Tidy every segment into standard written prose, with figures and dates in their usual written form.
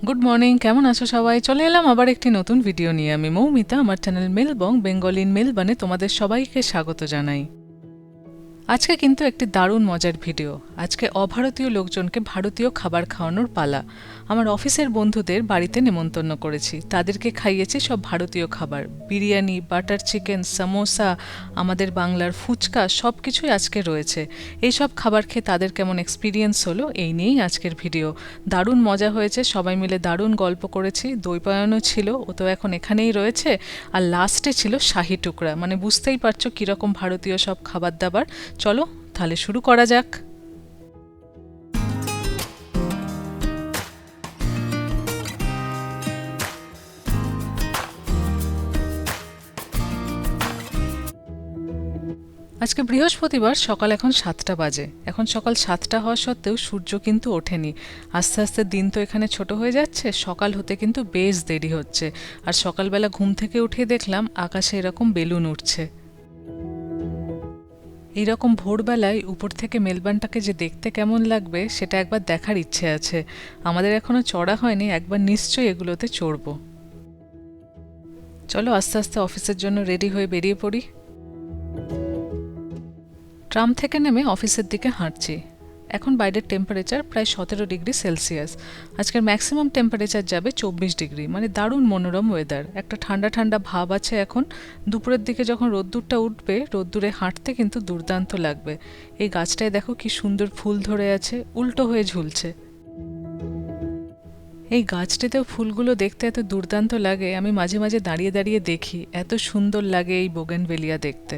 Good morning, কেমন আছো সবাই? চলে এলাম আবার একটি নতুন ভিডিও নিয়ে। আমি মৌমিতা, আমার চ্যানেল মেলবং বেঙ্গল ইন মেলবানে তোমাদের সবাইকে স্বাগত জানাই। আজকে কিন্তু একটি দারুণ মজার ভিডিও। আজকে অভারতীয় লোকজনকে ভারতীয় খাবার খাওয়ানোর পালা। আমার অফিসের বন্ধুদের বাড়িতে নেমন্তন্ন করেছি, তাদেরকে খাইয়েছি সব ভারতীয় খাবার, বিরিয়ানি, বাটার চিকেন, সামোসা, আমাদের বাংলার ফুচকা, সব কিছুই আজকে রয়েছে। এই সব খাবার খেয়ে তাদের কেমন এক্সপিরিয়েন্স হলো এই নিয়েই আজকের ভিডিও। দারুণ মজা হয়েছে, সবাই মিলে দারুণ গল্প করেছি, দইপায়নও ছিল, ও তো এখন এখানেই রয়েছে। আর লাস্টে ছিল শাহি টুকরা, মানে বুঝতেই পারছো কীরকম ভারতীয় সব খাবার দাবার। চলো তাহলে শুরু করা যাক। আজকে বৃহস্পতিবার, সকাল এখন 7টা বাজে। এখন সকাল 7টা হওয়া সত্ত্বেও সূর্য কিন্তু ওঠেনি। আস্তে আস্তে দিন তো এখানে ছোট হয়ে যাচ্ছে, সকাল হতে কিন্তু বেশ দেরি হচ্ছে। আর সকালবেলা ঘুম থেকে উঠে দেখলাম আকাশে এরকম বেলুন উঠছে। এইরকম ভোরবেলায় উপর থেকে মেলবানটাকে যে দেখতে কেমন লাগবে সেটা একবার দেখার ইচ্ছে আছে। আমাদের এখনো চড়া হয়নি, একবার নিশ্চয়ই এগুলোতে চড়ব। চলো আস্তে আস্তে অফিসের জন্য রেডি হয়ে বেরিয়ে পড়ি। ট্রাম থেকে নেমে অফিসের দিকে হাঁটছি। এখন বাইরের টেম্পারেচার প্রায় 17 ডিগ্রি সেলসিয়াস। আজকের ম্যাক্সিমাম টেম্পারেচার যাবে 24 ডিগ্রি, মানে দারুণ মনোরম ওয়েদার। একটা ঠান্ডা ঠান্ডা ভাব আছে এখন। দুপুরের দিকে যখন রোদ্দুরটা উঠবে, রোদ্দুরে হাঁটতে কিন্তু দুর্দান্ত লাগবে। এই গাছটায় দেখো কি সুন্দর ফুল ধরে আছে, উল্টো হয়ে ঝুলছে। এই গাছটিতেও ফুলগুলো দেখতে এত দুর্দান্ত লাগে, আমি মাঝে মাঝে দাঁড়িয়ে দাঁড়িয়ে দেখি, এত সুন্দর লাগে এই বোগেনভেলিয়া দেখতে।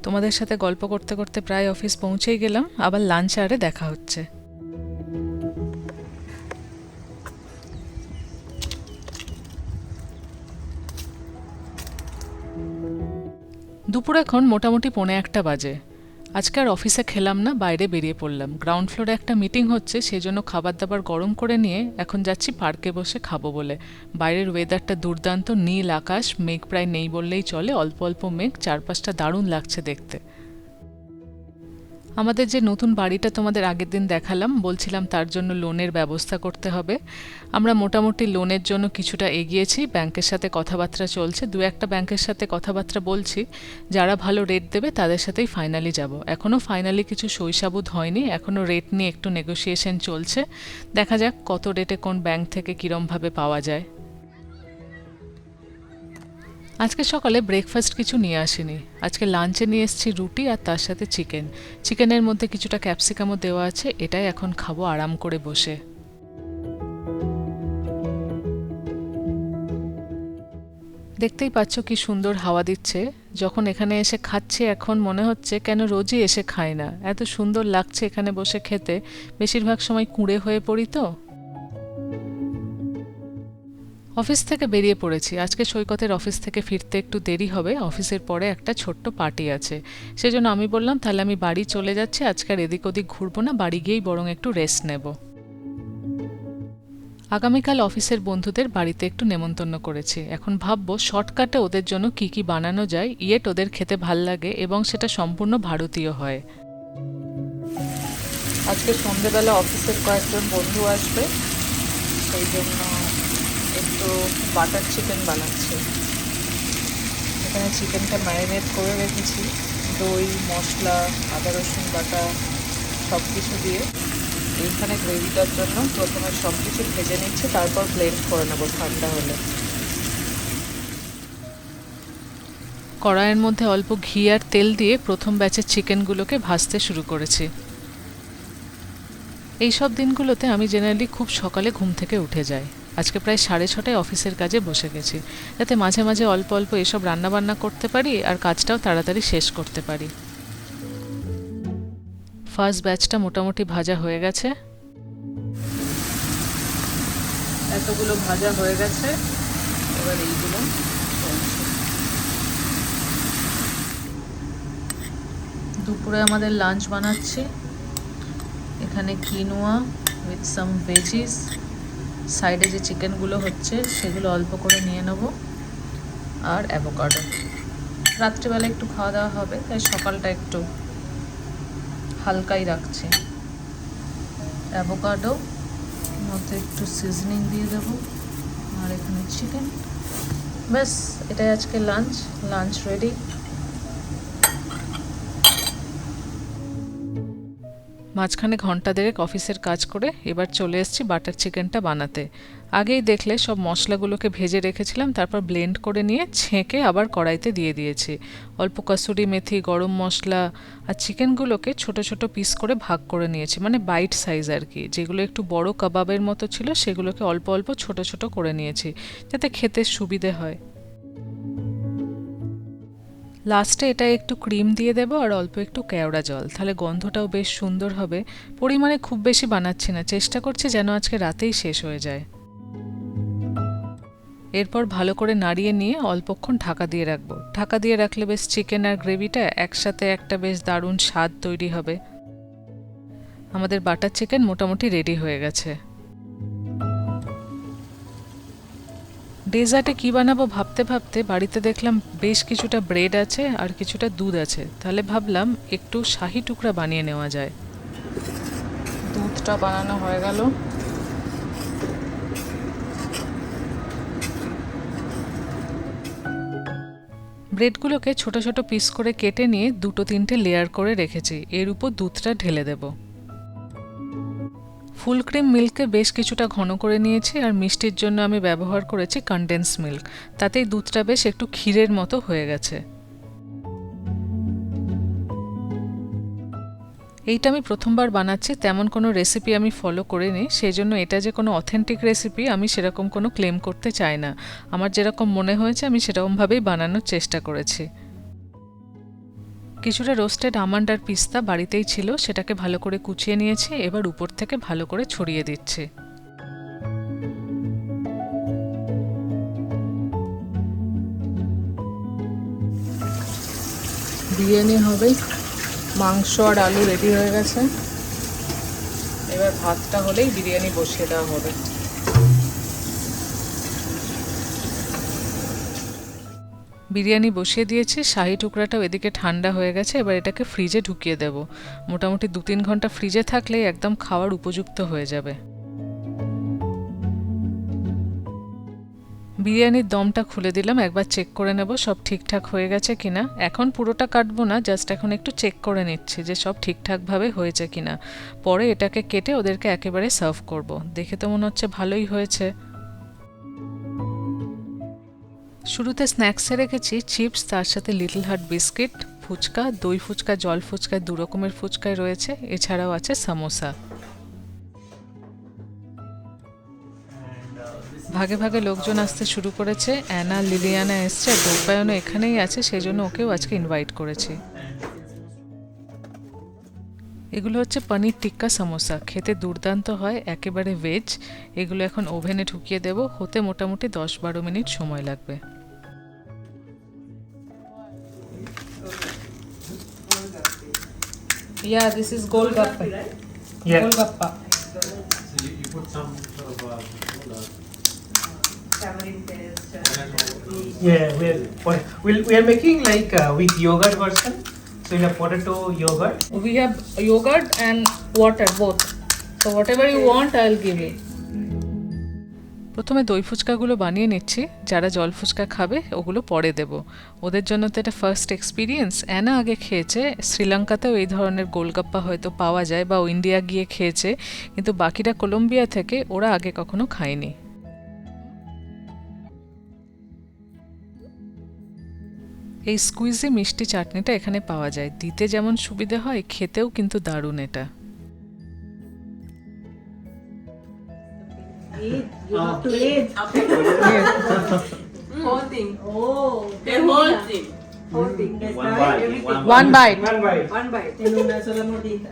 তোমাদের সাথে গল্প করতে করতে প্রায় অফিস পৌঁছেই গেলাম, আবার লাঞ্চ আরে দেখা হচ্ছে। দুপুর এখন মোটামুটি 1:45 বাজে। আজকে আর অফিসে খেলাম না, বাইরে বেরিয়ে পড়লাম। গ্রাউন্ড ফ্লোরে একটা মিটিং হচ্ছে, সেই জন্য খাবার দাবার গরম করে নিয়ে এখন যাচ্ছি পার্কে বসে খাবো বলে। বাইরের ওয়েদারটা দুর্দান্ত, নীল আকাশ, মেঘ প্রায় নেই বললেই চলে, অল্প অল্প মেঘ, চারপাশটা দারুণ লাগছে দেখতে। আমাদের যে নতুন বাড়িটা তোমাদের আগের দিন দেখালাম, বলছিলাম তার জন্য লোনের ব্যবস্থা করতে হবে। আমরা মোটামুটি লোনের জন্য কিছুটা এগিয়েছি, ব্যাংকের সাথে কথাবার্তা চলছে, দু একটা ব্যাংকের সাথে কথাবার্তা বলছি। যারা ভালো রেট দেবে তাদের সাথেই ফাইনালি যাব। এখনও ফাইনালি কিছু সইসাবুত হয়নি, এখনও রেট নিয়ে একটু নেগোসিয়েশন চলছে। দেখা যাক কত রেটে কোন ব্যাংক থেকে কীরমভাবে পাওয়া যায়। আজকে সকালে ব্রেকফাস্ট কিছু নিয়ে আসিনি। আজকে লাঞ্চে নিয়ে এসেছি রুটি আর তার সাথে চিকেন। চিকেনের মধ্যে কিছুটা ক্যাপসিকামও দেওয়া আছে, এটাই এখন খাবো আরাম করে বসে। দেখতেই পাচ্ছ কি সুন্দর হাওয়া দিচ্ছে। যখন এখানে এসে খাচ্ছি এখন মনে হচ্ছে কেন রোজই এসে খাই না, এত সুন্দর লাগছে এখানে বসে খেতে। বেশিরভাগ সময় কুঁড়ে হয়ে পড়ি তো। অফিস থেকে বেরিয়ে পড়েছি। আজকে সৈকতের অফিস থেকে ফিরতে একটু দেরি হবে, অফিসের পরে একটা ছোট্ট পার্টি আছে। সেজন্য আমি বললাম তাহলে আমি বাড়ি চলে যাচ্ছি, আজকে আর এদিক ওদিক ঘুরবো না, বাড়ি গিয়েই বরং একটু রেস্ট নেব। আগামীকাল অফিসের বন্ধুদের বাড়িতে একটু নেমন্তন্ন করেছি। এখন ভাববো শর্টকাটে ওদের জন্য কি কি বানানো যায়, ইয়েট ওদের খেতে ভাল লাগে এবং সেটা সম্পূর্ণ ভারতীয় হয়। আজকে সন্ধ্যেবেলা অফিসের কয়েকজন বন্ধু আসবে, সেই জন্য একটু বাটার চিকেন বানাচ্ছি। এখানে চিকেনটা ম্যারিনেট করে রেখেছি, দই, মশলা, আদা রসুন বাটা সব কিছু দিয়ে। এইখানে গ্রেভিটার জন্য প্রথমে সব কিছু ভেজে নিচ্ছি, তারপর ব্লেন্ড করে নেবো ঠান্ডা হলে। কড়াইয়ের মধ্যে অল্প ঘি আর তেল দিয়ে প্রথম ব্যাচের চিকেনগুলোকে ভাজতে শুরু করেছি। এইসব দিনগুলোতে আমি জেনারেলি খুব সকালে ঘুম থেকে উঠে যাই। আজকে প্রায় 6:30টায় অফিসের কাজে বসে গেছি, যাতে মাঝে মাঝে অল্প অল্প এসব রান্নাবান্না করতে পারি আর কাজটাও তাড়াতাড়ি শেষ করতে পারি। ফার্স্ট ব্যাচটা মোটামুটি ভাজা হয়ে গেছে। এতগুলো ভাজা হয়ে গেছে, এবার এইগুলো দুপুরে আমাদের লাঞ্চ বানাচ্ছি। এখানে কিনোয়া উইথ সাম ভেজিস, সাইডে যে চিকেনগুলো হচ্ছে সেগুলো অল্প করে নিয়ে নেব, আর অ্যাভোকাডো। রাত্রিবেলা একটু খাওয়া দাওয়া হবে, তাই সকালটা একটু হালকাই রাখছি। অ্যাভোকাডো, মধ্যে একটু সিজনিং দিয়ে দেবো, আর এখানে চিকেন। ব্যাস, এটাই আজকে লাঞ্চ রেডি। মাঝখানে ঘন্টা দেড়েক অফিসের কাজ করে এবার চলে এসেছি বাটার চিকেনটা বানাতে। আগেই দেখলে সব মশলাগুলোকে ভেজে রেখেছিলাম, তারপর ব্লেন্ড করে নিয়ে ছেঁকে আবার কড়াইতে দিয়ে দিয়েছি। অল্প কসুরি মেথি, গরম মশলা আর চিকেনগুলোকে ছোট ছোট পিস করে ভাগ করে নিয়েছি, মানে বাইট সাইজ আর কি। যেগুলো একটু বড় কাবাবের মতো ছিল সেগুলোকে অল্প অল্প ছোট ছোট করে নিয়েছি, যাতে খেতে সুবিধে হয়। লাস্টে এটা একটু ক্রিম দিয়ে দেবো আর অল্প একটু কেওড়া জল, তাহলে গন্ধটাও বেশ সুন্দর হবে। পরিমাণে খুব বেশি বানাচ্ছি না, চেষ্টা করছি যেন আজকে রাতেই শেষ হয়ে যায়। এরপর ভালো করে নাড়িয়ে নিয়ে অল্পক্ষণ ঢাকা দিয়ে রাখবো। ঢাকা দিয়ে রাখলে বেশ চিকেন আর গ্রেভিটা একসাথে একটা বেশ দারুণ স্বাদ তৈরি হবে। আমাদের বাটার চিকেন মোটামুটি রেডি হয়ে গেছে। ডেজার্টে কী বানাবো ভাবতে ভাবতে বাড়িতে দেখলাম বেশ কিছুটা ব্রেড আছে আর কিছুটা দুধ আছে, তাহলে ভাবলাম একটু শাহি টুকরা বানিয়ে নেওয়া যায়। দুধটা বানানো হয়ে গেল। ব্রেডগুলোকে ছোট ছোট পিস করে কেটে নিয়ে 2-3টে লেয়ার করে রেখেছি, এর উপর দুধটা ঢেলে দেব। ফুল ক্রিম মিল্ককে বেশ কিছুটা ঘন করে নিয়েছি, আর মিষ্টির জন্য আমি ব্যবহার করেছি কনডেন্স মিল্ক, তাতেই দুধটা বেশ একটু ক্ষীরের মতো হয়ে গেছে। এইটা আমি প্রথমবার বানাচ্ছি, তেমন কোনো রেসিপি আমি ফলো করিনি, সেই জন্য এটা যে কোনো অথেন্টিক রেসিপি আমি সেরকম কোনো ক্লেম করতে চাই না। আমার যেরকম মনে হয়েছে আমি সেরকমভাবেই বানানোর চেষ্টা করেছি। কিছুটা রোস্টেড আমন্ড আর পিস্তা বাড়িতেই ছিল, সেটাকে ভালো করে কুচিয়ে নিয়েছি, এবার উপর থেকে ভালো করে ছড়িয়ে দিচ্ছি। বিরিয়ানি হবে। মাংস আর আলু রেডি হয়ে গেছে, এবার ভাতটা হলেই বিরিয়ানি বসিয়ে দেওয়া হবে। বিরিয়ানি বসিয়ে দিয়েছি, শাহি টুকরাটাও এদিকে ঠান্ডা হয়ে গেছে, এবার এটাকে ফ্রিজে ঢুকিয়ে দেব। মোটামুটি 2-3 ঘন্টা ফ্রিজে থাকলেই একদম খাওয়ার উপযুক্ত হয়ে যাবে। বিরিয়ানির দমটা খুলে দিলাম, একবার চেক করে নেব সব ঠিকঠাক হয়ে গেছে কিনা। এখন পুরোটা কাটবো না, জাস্ট এখন একটু চেক করে নিচ্ছি যে সব ঠিকঠাকভাবে হয়েছে কিনা। পরে এটাকে কেটে ওদেরকে একেবারে সার্ভ করব। দেখে তো মনে হচ্ছে ভালোই হয়েছে। শুরুতে স্ন্যাক্সে রেখেছি চিপস, তার সাথে লিটল হার্ট বিস্কিট, ফুচকা, দই ফুচকা, জল ফুচকা, 2 রকমের ফুচকায় রয়েছে, এছাড়াও আছে সামোসা। ভাগে ভাগে লোকজন আসতে শুরু করেছে। অ্যানা, লিলিয়ানা এসছে, আর দৌপায়নও এখানেই আছে, সেই জন্য ওকেও আজকে ইনভাইট করেছি। এগুলো হচ্ছে পনির টিক্কা সমোসা, খেতে দুর্দান্ত হয়, একেবারে ভেজ। এগুলো এখন ওভেনে ঢুকিয়ে দেব, হতে মোটামুটি 10-12 মিনিট সময় লাগবে। Yeah, this is Golgappa. Yeah. Golgappa. So you put some sort of tamarind paste. yeah, we are making like with yogurt version. So you have potato yogurt. We have yogurt and water both. So whatever you want, I'll give you. প্রথমে দই ফুচকাগুলো বানিয়ে নিচ্ছি, যারা জল ফুচকা খাবে ওগুলো পরে দেব। ওদের জন্য তো এটা ফার্স্ট এক্সপিরিয়েন্স। অ্যানা আগে খেয়েছে, শ্রীলঙ্কাতেও এই ধরনের গোলগাপ্পা হয়তো পাওয়া যায়, বা ইন্ডিয়া গিয়ে খেয়েছে, কিন্তু বাকিরা কলম্বিয়া থেকে, ওরা আগে কখনো খায়নি। এই স্কুইজি মিষ্টি চাটনিটা এখানে পাওয়া যায়, দিতে যেমন সুবিধে হয়, খেতেও কিন্তু দারুণ এটা। You have to eat. Whole thing. Oh, The whole thing. whole thing. That's One right. bite, Everything. One bite. One bite. One bite. En una sola mordida.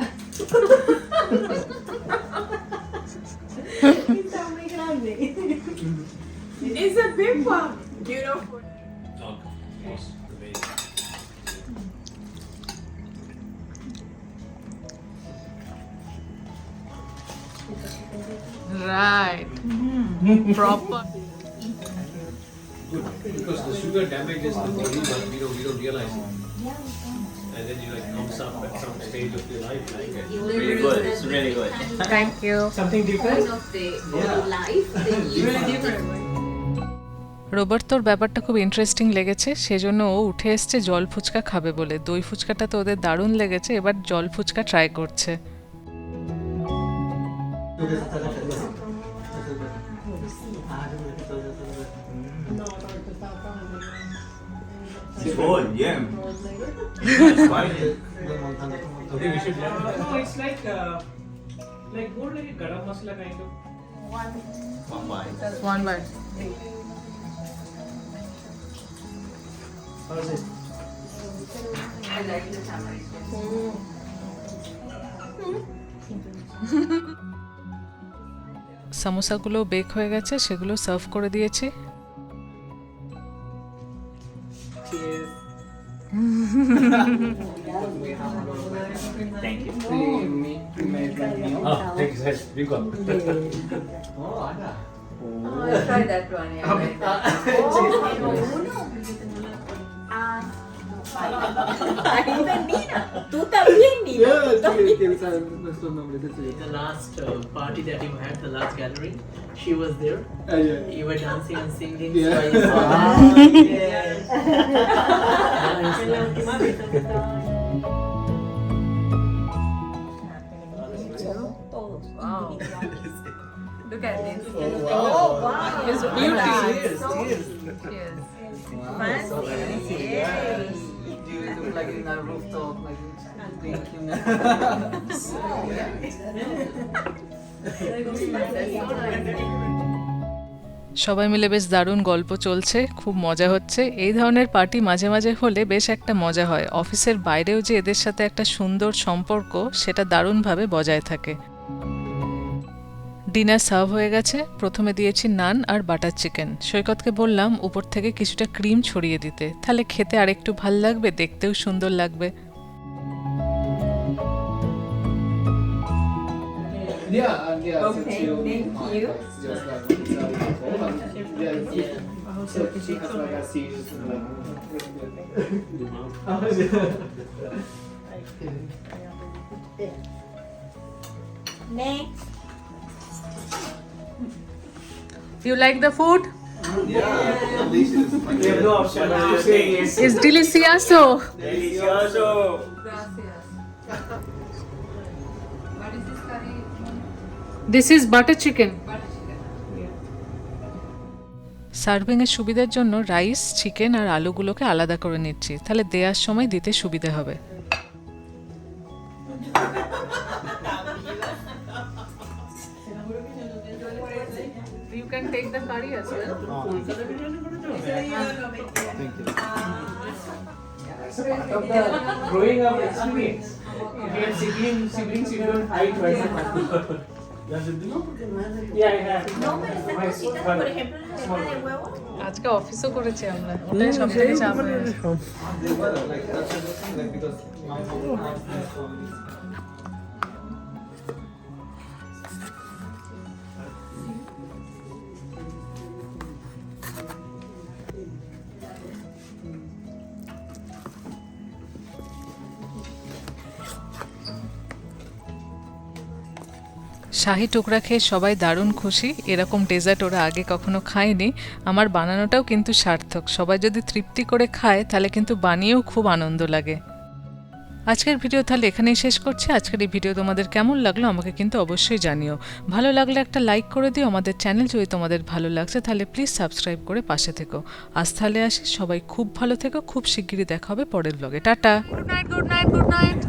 Está muy grande. It's a big one. Beautiful. Right. Proper. Good, because the sugar damages the body, but we don't realize it. and then you like comes up at some stage of your life. Like it. Really good. It's really good. Thank you. Something different? Of the life they live. রোবর্তোর ব্যাপারটা খুব interesting লেগেছে, সেজন্য ও উঠে এসছে জল ফুচকা খাবে বলে। দই ফুচকাটা তো ওদের দারুণ লেগেছে, এবার জল ফুচকা ট্রাই করছে। It's good, yeah. It's spicy. Okay, we should learn. No, it's like more like a garam masala kind of. One bite. One bite. How is it? I like the tamarind. সামোসাগুলো bake হয়ে গেছে, সেগুলো serve করে দিয়েছি। Cheers. Thank you. Ah, thanks, guys. We got. Oh, Anna. Oh, I tried that one. Yeah, I like that. Even Nina. Tú también, Nina. The last party that you had, the last gathering, she was there. You were dancing and singing. So I saw En la última vez que estaba todos individuales. Look at this. Oh, wow. It's Cheers, cheers. Yes. Fancy. Yes. You look like in a rooftop, like drinking. সবাই মিলে বেশ দারুণ গল্প চলছে, খুব মজা হচ্ছে। এই ধরনের পার্টি মাঝে মাঝে হলে বেশ একটা মজা হয়। অফিসের বাইরেও যে এদের সাথে একটা সুন্দর সম্পর্ক, সেটা দারুণভাবে বজায় থাকে। ডিনার সার্ভ হয়ে গেছে। প্রথমে দিয়েছি নান আর বাটার চিকেন। সৈকতকে বললাম উপর থেকে কিছুটা ক্রিম ছড়িয়ে দিতে, তাহলে খেতে আরেকটু ভাল লাগবে, দেখতেও সুন্দর লাগবে। Okay, thank you. Next. You like the food? Delicious. We have no option but to say yes. It's delicioso. Delicioso. Gracias. What is this curry? This is butter chicken. Butter chicken. সার্ভিংয়ের সুবিধার জন্য rice, chicken আর আলুগুলোকে আলাদা করে নিচ্ছি, তাহলে দেওয়ার সময় দিতে সুবিধা হবে। You can take the curry as well. Part of the growing up experience. If you have siblings, you don't hide right now. Yeah, I have. No, pero estas My cositas, brother. por ejemplo, la yema de huevo. আজকে অফিসও করেছি আমরা, ওটাই সব থেকে চাপ হয়ে গেছে। শাহি টুকরা খেয়ে সবাই দারুণ খুশি। এরকম ডেজার্ট ওরা আগে কখনো খায়নি। আমার বানানোটাও কিন্তু সার্থক। সবাই যদি তৃপ্তি করে খায় তাহলে কিন্তু বানিয়েও খুব আনন্দ লাগে। আজকের ভিডিও তাহলে এখানেই শেষ করছি। আজকের এই ভিডিও তোমাদের কেমন লাগলো আমাকে কিন্তু অবশ্যই জানিও। ভালো লাগলে একটা লাইক করে দিও। আমাদের চ্যানেল যদি তোমাদের ভালো লাগছে তাহলে প্লিজ সাবস্ক্রাইব করে পাশে থেকো। আজ তাহলে আসি, সবাই খুব ভালো থেকো। খুব শিগগিরই দেখা হবে পরের ব্লগে। Tata. Good night, good night, good night.